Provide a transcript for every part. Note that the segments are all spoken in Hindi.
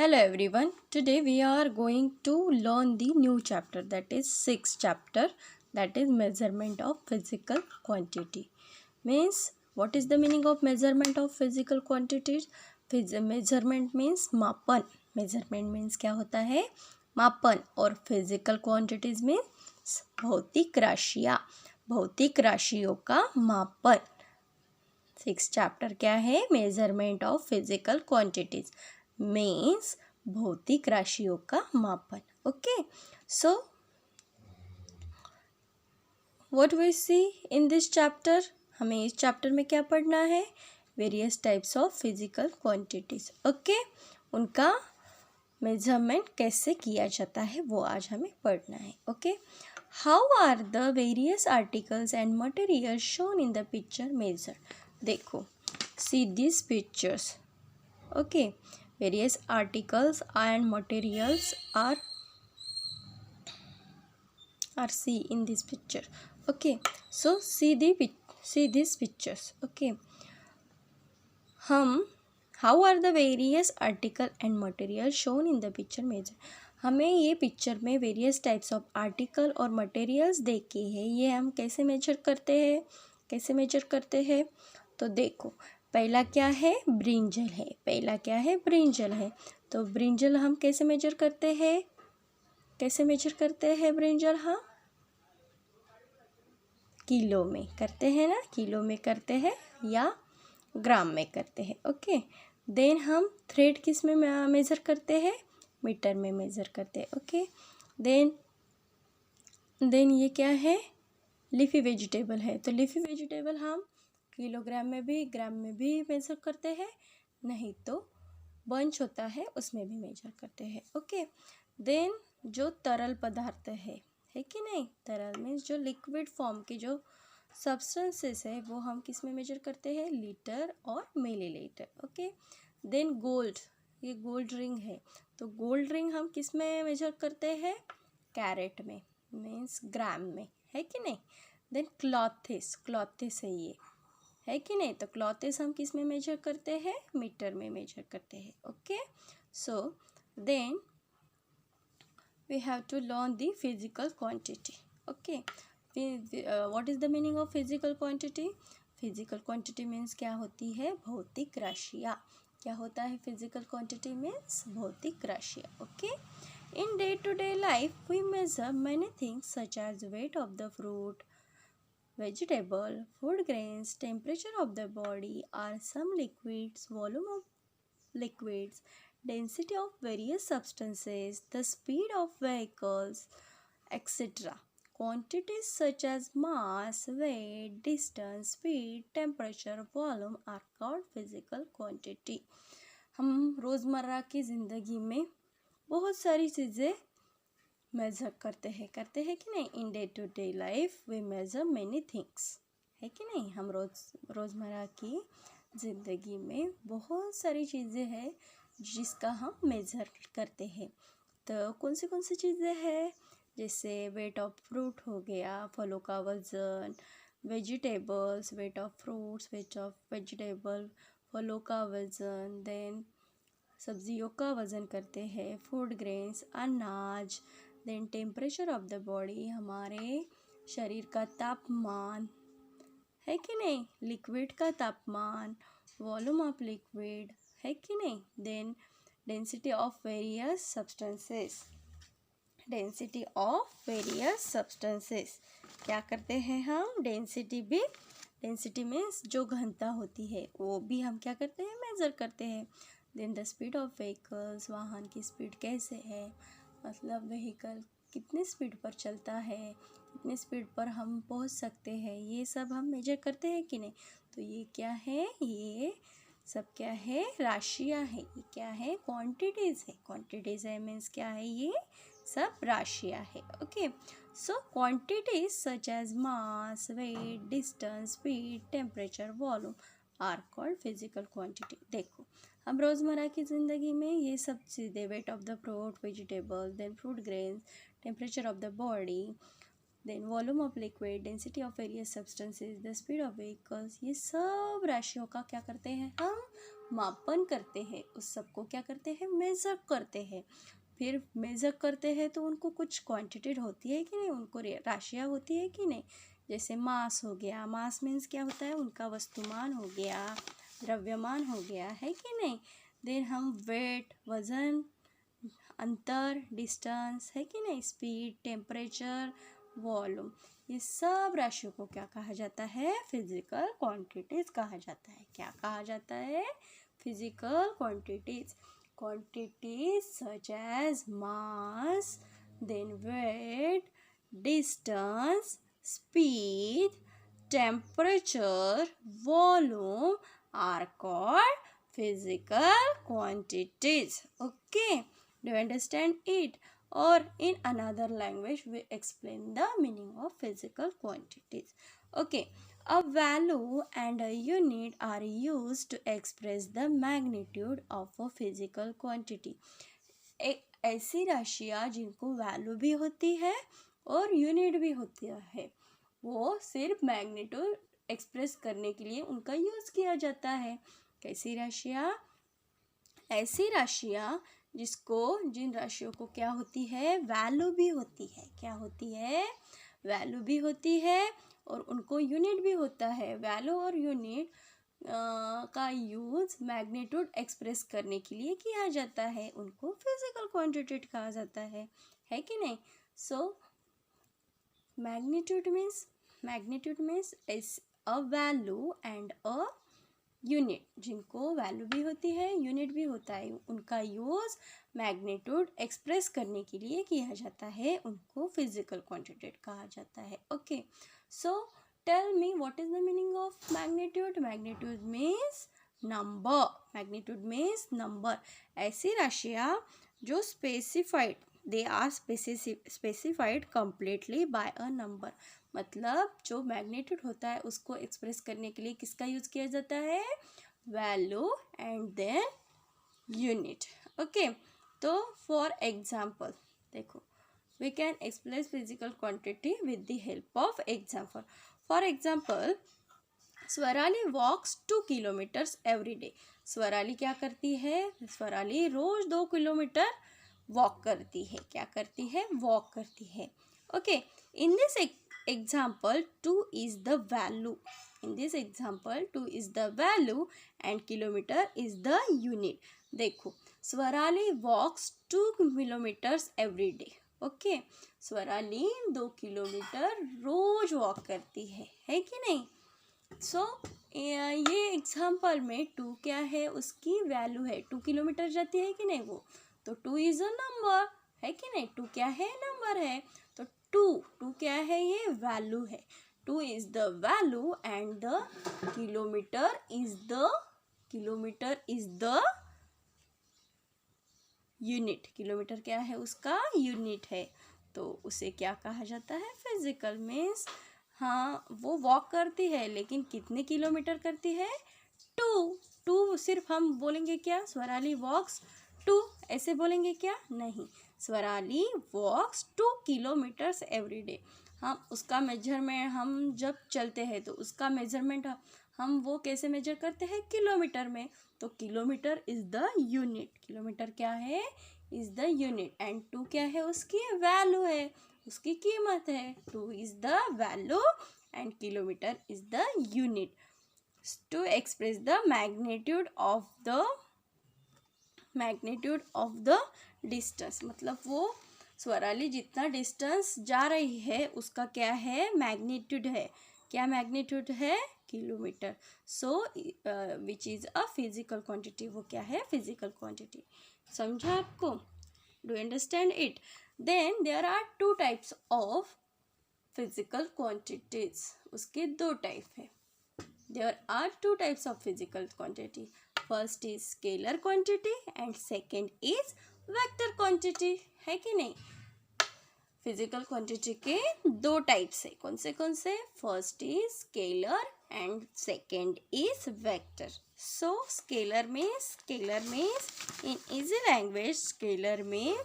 Hello everyone. Today we are going to learn the new chapter, that is sixth chapter, that is measurement of physical quantity. Means what is the meaning of measurement of physical quantities? Measurement means मापन. Measurement means क्या होता है? मापन. और physical quantities means भौतिक राशियाँ. भौतिक राशियों का मापन. सिक्स चैप्टर क्या है? Measurement of physical quantities means भौतिक राशियों का मापन. Okay, so what we see in this chapter. हमें इस चैप्टर में क्या पढ़ना है? Various types of physical quantities. Okay, उनका मेजरमेंट कैसे किया जाता है वो आज हमें पढ़ना है. Okay, how are the various articles and materials shown in the picture measure. देखो, see this pictures. Okay, various articles and materials are see in this picture. Okay, so see these pictures. Okay, how are the various article and material shown in the picture measure. हमें ये पिक्चर में वेरियस टाइप्स ऑफ आर्टिकल और मटेरियल्स देखे हैं. ये हम कैसे मेजर करते हैं? तो देखो, पहला क्या है? ब्रिंजल है. तो ब्रिंजल हम कैसे मेजर करते हैं? ब्रिंजल हम किलो में करते हैं ना, किलो में करते हैं या ग्राम में करते हैं. ओके, देन हम थ्रेड किस में मेज़र करते हैं? मीटर में मेज़र करते हैं. ओके, देन ये क्या है? लीफी वेजिटेबल है. तो लीफी वेजिटेबल हम किलोग्राम में भी, ग्राम में भी मेज़र करते हैं, नहीं तो बंच होता है उसमें भी मेजर करते हैं. ओके, देन जो तरल पदार्थ है कि नहीं, तरल मीन्स जो लिक्विड फॉर्म की जो सब्सटेंसेस है वो हम किस में मेजर करते हैं? लीटर और मिलीलीटर. ओके, देन गोल्ड, ये गोल्ड रिंग है. तो गोल्ड रिंग हम किस में मेजर करते हैं? कैरेट में, मीन्स ग्राम में, है कि नहीं. देन क्लॉथिस है ये, है कि नहीं. तो क्लॉथिस हम किस में मेजर करते हैं? मीटर में मेजर करते हैं. Okay, so then we have to learn the physical quantity. Okay, what is the meaning of physical quantity? Physical quantity means क्या होती है? भौतिक राशियाँ. क्या होता है physical quantity means? भौतिक राशियाँ. Okay, in day to day life we measure many things such as weight of the fruit, vegetable, food grains, temperature of the body, or some liquids, volume of liquids, density of various substances, the speed of vehicles, etc. Quantities such as mass, weight, distance, speed, temperature, volume are called physical quantity. हम रोज़मर्रा की ज़िंदगी में बहुत सारी चीज़ें मेज़र करते हैं कि नहीं. In day to day life we measure many things, है कि नहीं. हम रोज़मर्रा की ज़िंदगी में बहुत सारी चीज़ें हैं जिसका हम मेज़र करते हैं. तो कौन सी चीज़ें हैं? जैसे वेट ऑफ फ्रूट हो गया, फलों का वज़न, vegetables, weight of fruits, weight of vegetable, फलों का वज़न. देन सब्जियों का वज़न करते हैं, फूड ग्रेन्स, अनाज. Then temperature of the body, हमारे शरीर का तापमान, है कि नहीं. लिक्विड का तापमान, वॉल्यूम ऑफ लिक्विड, है कि नहीं. Then density of various substances. क्या करते हैं हम? डेंसिटी मीन्स जो घनता होती है वो भी हम क्या करते हैं? मेज़र करते हैं. Then the speed of vehicles, वाहन की स्पीड कैसे है, मतलब व्हीकल कितनी स्पीड पर चलता है, कितनी स्पीड पर हम पहुंच सकते हैं, ये सब हम मेजर करते हैं कि नहीं. तो ये क्या है? ये सब क्या है? राशियाँ है. ये क्या है? क्वांटिटीज़ है मीन्स क्या है? ये सब राशियाँ है. Okay, so quantities such as mass, weight, distance, speed, temperature, volume are called physical quantity. देखो, हम रोज़मर्रा की ज़िंदगी में ये सब चीज़ें, weight of the fruit, vegetable, then fruit grains, temperature of the body, then volume of liquid, density of various substances, the speed of vehicles, ये सब राशियों का क्या करते हैं हम मापन करते हैं, उस सब को क्या करते हैं मेज़र करते हैं। फिर मेज़र करते हैं तो उनको कुछ क्वांटिटी होती है कि नहीं, उनको राशियाँ होती है कि नहीं। जैसे मास हो गया, मास मीन्स क्या होता है उनका वस्तुमान हो गया, द्रव्यमान हो गया, है कि नहीं। देन हम वेट, वज़न, अंतर, डिस्टेंस, है कि नहीं, स्पीड, टेम्परेचर, वॉल्यूम, ये सब राशियों को क्या कहा जाता है फिजिकल क्वांटिटीज कहा जाता है। क्या कहा जाता है physical quantities. Quantities such as mass, then weight, distance, speed, temperature, volume are called physical quantities. Okay, do you understand it? Or in another language we explain the meaning of physical quantities. Okay, a value and a unit are used to express the magnitude of a physical quantity. एक ऐसी राशियाँ जिनको वैल्यू भी होती है और यूनिट भी होती है, वो सिर्फ मैग्नीट्यूड एक्सप्रेस करने के लिए उनका यूज़ किया जाता है। कैसी राशियाँ? ऐसी राशियाँ जिन राशियों को क्या होती है वैल्यू भी होती है। क्या होती है? वैल्यू भी होती है और उनको यूनिट भी होता है। वैल्यू और यूनिट का यूज़ मैग्नीट्यूड एक्सप्रेस करने के लिए किया जाता है, उनको फिजिकल क्वांटिटी कहा जाता है कि नहीं। So magnitude means a value and a unit, जिनको वैल्यू भी होती है यूनिट भी होता है, उनका यूज़ मैग्नीट्यूड एक्सप्रेस करने के लिए किया जाता है, उनको फिजिकल क्वांटिटी कहा जाता है। Okay, so tell me what is the meaning of magnitude. Magnitude means number. Magnitude means number. ऐसी राशियाँ जो specified, they are specified completely by a number. मतलब जो मैग्नीट्यूड होता है उसको एक्सप्रेस करने के लिए किसका यूज़ किया जाता है? Value and then unit. Okay, तो फॉर एग्जाम्पल देखो, we can express physical quantity with the help of example. For example, Swarali walks 2 kilometers every day. Swarali क्या करती है? स्वराली रोज 2 किलोमीटर वॉक करती है। क्या करती है? वॉक करती है। Okay, in this example 2 is the value. In this example 2 is the value and kilometer is the unit. देखो, Swarali walks 2 kilometers every day. Okay, Swarali 2 kilometre रोज वॉक करती है कि नहीं। सो ये एग्जाम्पल में 2 क्या है, उसकी वैल्यू है। 2 किलोमीटर जाती है कि नहीं वो, तो 2 इज अ नंबर, है कि नहीं। 2 क्या है? नंबर है। तो 2 क्या है? ये वैल्यू है। 2 is the value and the kilometre is the unit. Kilometre क्या है? उसका यूनिट है। तो उसे क्या कहा जाता है? फिजिकल मीन्स हाँ, वो वॉक करती है लेकिन कितने किलोमीटर करती है? 2 सिर्फ हम बोलेंगे क्या? स्वराली वॉक्स 2 ऐसे बोलेंगे क्या? नहीं, स्वराली वॉक्स 2 किलोमीटर्स एवरी डे। हम उसका मेजरमेंट, हम जब चलते हैं तो उसका मेजरमेंट हम वो कैसे मेजर करते हैं? किलोमीटर में। तो kilometre is the unit. Kilometre क्या है? इज द यूनिट एंड 2 क्या है? उसकी वैल्यू है, उसकी कीमत है। 2 is the value and kilometre is the unit to express the magnitude of the distance. मतलब वो स्वराली जितना डिस्टेंस जा रही है उसका क्या है? मैग्नीट्यूड है। क्या मैग्नीट्यूड है? Kilometre. So which is a physical quantity. वो क्या है? Physical quantity. समझा आपको? Do understand it? Then there are 2 types of physical quantities. उसके 2 टाइप है। There are 2 types of physical quantity. First is scalar quantity and second is vector quantity, है कि नहीं। फिजिकल क्वांटिटी के 2 टाइप्स है। कौन से? First is scalar and second is vector. So scalar means in easy language scalar में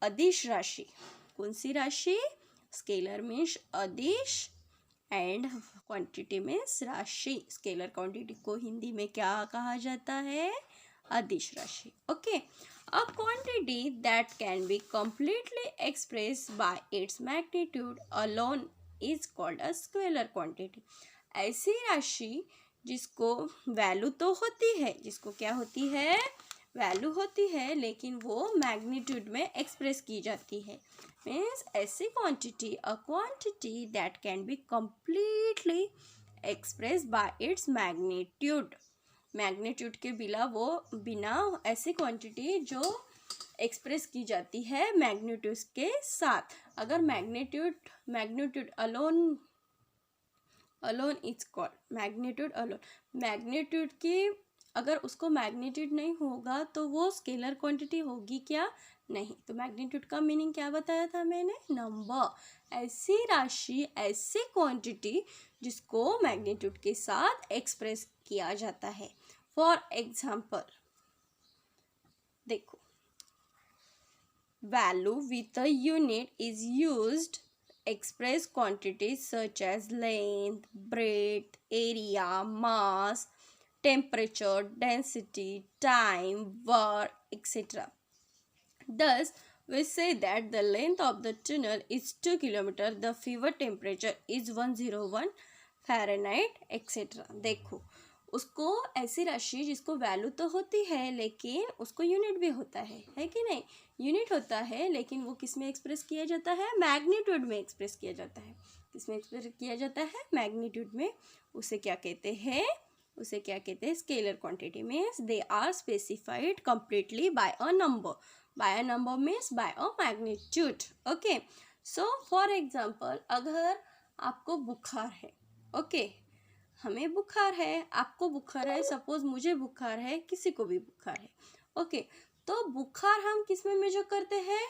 अदिश राशि। कौन सी राशि? स्केलर मीन्स अदिश एंड क्वांटिटी मीन्स राशि। स्केलर क्वांटिटी को हिंदी में क्या कहा जाता है? अदिश राशि। Okay, a quantity that can be completely express bye its magnitude alone is called a scalar quantity. ऐसी राशि जिसको वैल्यू तो होती है, जिसको क्या होती है? वैल्यू होती है, लेकिन वो मैग्नीट्यूड में एक्सप्रेस की जाती है। मीन्स ऐसी quantity, a quantity that can be completely express bye its magnitude. Magnitude के बिना ऐसी क्वांटिटी जो एक्सप्रेस की जाती है मैग्नीट्यूड के साथ। अगर magnitude alone is called magnitude alone. Magnitude की अगर उसको मैग्नीट्यूड नहीं होगा तो वो स्केलर क्वांटिटी होगी क्या? नहीं। तो मैग्नीट्यूड का मीनिंग क्या बताया था मैंने? नंबर। ऐसी राशि, ऐसी क्वांटिटी जिसको मैग्नीट्यूड के साथ एक्सप्रेस किया जाता है। फॉर एग्जाम्पल देखो, value with a unit is used express quantities such as length, breadth, area, mass, temperature, density, time, work, etc. Thus, we say that the length of the tunnel is 2 km, the fever temperature is 101 Fahrenheit, etc. देखो, उसको ऐसी राशि जिसको वैल्यू तो होती है लेकिन उसको यूनिट भी होता है कि नहीं? यूनिट होता है लेकिन वो किस में एक्सप्रेस किया जाता है? मैग्नीट्यूड में एक्सप्रेस किया जाता है। किस में एक्सप्रेस किया जाता है? मैग्नीट्यूड में। उसे क्या कहते हैं? उसे क्या कहते हैं? Scalar quantity. Means they are specified completely by a number. By a number means by a magnitude. Okay, so for example, अगर आपको बुखार है, ओके, हमें बुखार है, आपको बुखार है, सपोज मुझे बुखार है, किसी को भी बुखार है, ओके, तो बुखार हम किस में मेजर करते हैं?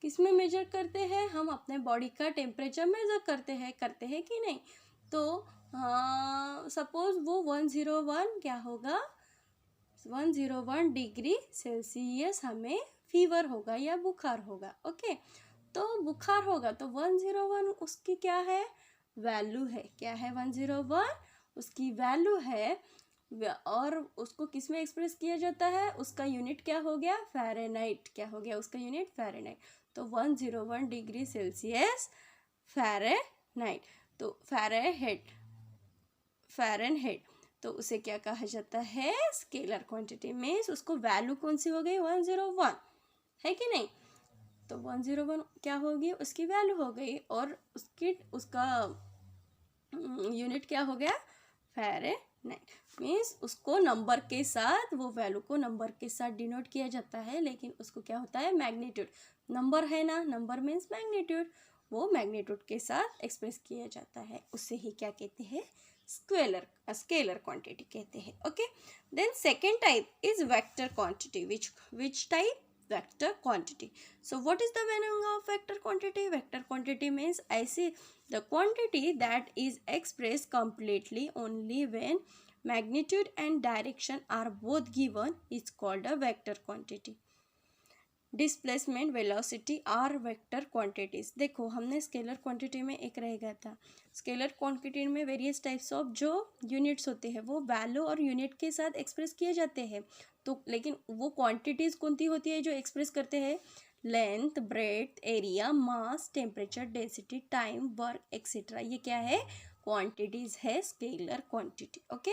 किस में मेजर करते हैं? हम अपने बॉडी का टेम्परेचर मेजर करते हैं कि नहीं? तो सपोज वो 101 क्या होगा? 101 डिग्री सेल्सियस हमें फीवर होगा या बुखार होगा। ओके, तो बुखार होगा तो 101 उसकी क्या है? वैल्यू है। क्या है? 101 उसकी वैल्यू है। और उसको किस में एक्सप्रेस किया जाता है? उसका यूनिट क्या हो गया? फ़ारेनहाइट। क्या हो गया उसका यूनिट? फ़ारेनहाइट। तो 101 डिग्री सेल्सियस फ़ारेनहाइट। तो फ़ारेनहाइट तो उसे क्या कहा जाता है? Scalar quantity. मीन्स उसको वैल्यू कौन सी हो गई? 101 है कि नहीं? तो 101 क्या होगी? उसकी वैल्यू हो गई और उसका यूनिट क्या हो गया? फ़ारेनहाइट। मीन्स उसको नंबर के साथ, वो वैल्यू को नंबर के साथ डिनोट किया जाता है, लेकिन उसको क्या होता है? मैग्नीट्यूड। नंबर है ना, नंबर मीन्स मैग्नीट्यूड, वो मैग्नीट्यूड के साथ एक्सप्रेस किया जाता है। उससे ही क्या कहते हैं? स्केलर क्वांटिटी कहते हैं। Okay, then second type is vector quantity. Which type? Vector quantity. So what is the meaning of vector quantity? Vector quantity means ऐसी the quantity that is expressed completely only when magnitude and direction are both given is called a vector quantity. Displacement, velocity are vector quantities. देखो, हमने स्केलर क्वांटिटी में एक रह गया था। स्केलर क्वांटिटी में वेरियस टाइप्स ऑफ जो यूनिट्स होते हैं वो वैल्यू और यूनिट के साथ एक्सप्रेस किए जाते हैं। तो लेकिन वो क्वांटिटीज कौन सी होती है जो एक्सप्रेस करते हैं? Length, breadth, area, mass, temperature, density, time, work etcetera. ये क्या है? क्वांटिटीज है, scalar quantity. Okay,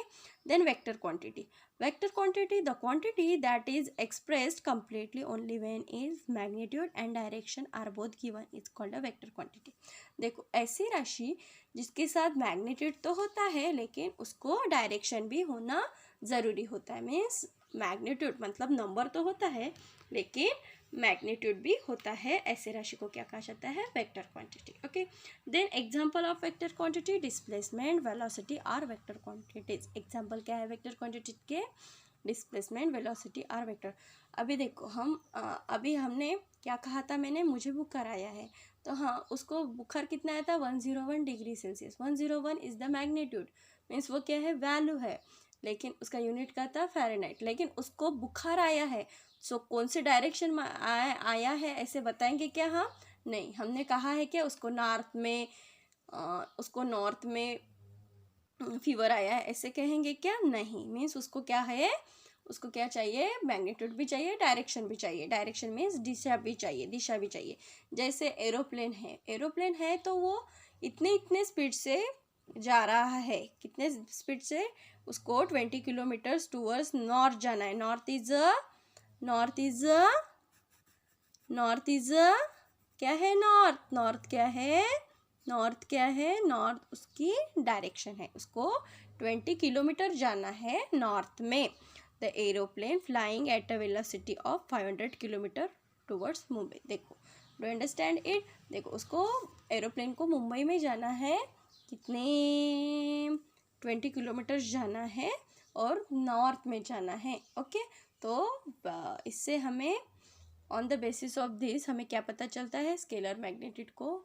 then vector quantity. Vector quantity, the quantity that is expressed completely only when its magnitude and direction are both given is called a vector quantity. देखो, ऐसी राशि जिसके साथ मैग्नीट्यूड तो होता है लेकिन उसको डायरेक्शन भी होना ज़रूरी होता है। मीन्स मैग्नीट्यूड मतलब नंबर तो होता है लेकिन मैग्नीट्यूड भी होता है। ऐसे राशि को क्या कहा जाता है? Vector quantity. Okay, then example of vector quantity, displacement, velocity are vector quantities. Example क्या है वेक्टर क्वांटिटी के? Displacement, velocity are vector. अभी देखो, अभी हमने क्या कहा था? मैंने मुझे बुखार आया है, तो हाँ, उसको बुखार कितना आया था? 101 degree Celsius. 101 is the magnitude, means वो क्या है? वैल्यू है, लेकिन उसका यूनिट का था फ़ारेनहाइट। लेकिन उसको बुखार आया है, सो कौन से डायरेक्शन में आया है ऐसे बताएंगे क्या? हाँ, नहीं, हमने कहा है कि उसको नॉर्थ में फीवर आया है, ऐसे कहेंगे क्या? नहीं, मीन्स उसको क्या है, उसको क्या चाहिए? मैग्नीट्यूड भी चाहिए, डायरेक्शन भी चाहिए। डायरेक्शन मीन्स दिशा भी चाहिए। जैसे एरोप्लेन है तो वो इतने स्पीड से जा रहा है, कितने स्पीड से? उसको 20 किलोमीटर्स टूवर्ड्स नॉर्थ जाना है। नॉर्थ इज क्या है? नॉर्थ क्या है? नॉर्थ उसकी डायरेक्शन है, उसको 20 किलोमीटर जाना है नॉर्थ में। The aeroplane flying at a velocity of 500 kilometre towards Mumbai. देखो, डू अंडरस्टैंड इट? देखो, उसको एरोप्लेन को मुंबई में जाना है, कितने? 20 किलोमीटर जाना है और नॉर्थ में जाना है। ओके, तो इससे हमें on the basis of this हमें क्या पता चलता है? स्केलर क्वांटिटी को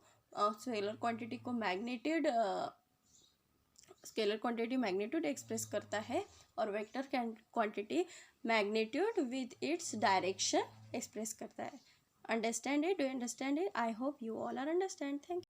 स्केलर क्वांटिटी मैग्नीट्यूड एक्सप्रेस करता है और vector quantity magnitude with its direction express करता है। Understand it? Do you understand it? I hope you all are understand. Thank you.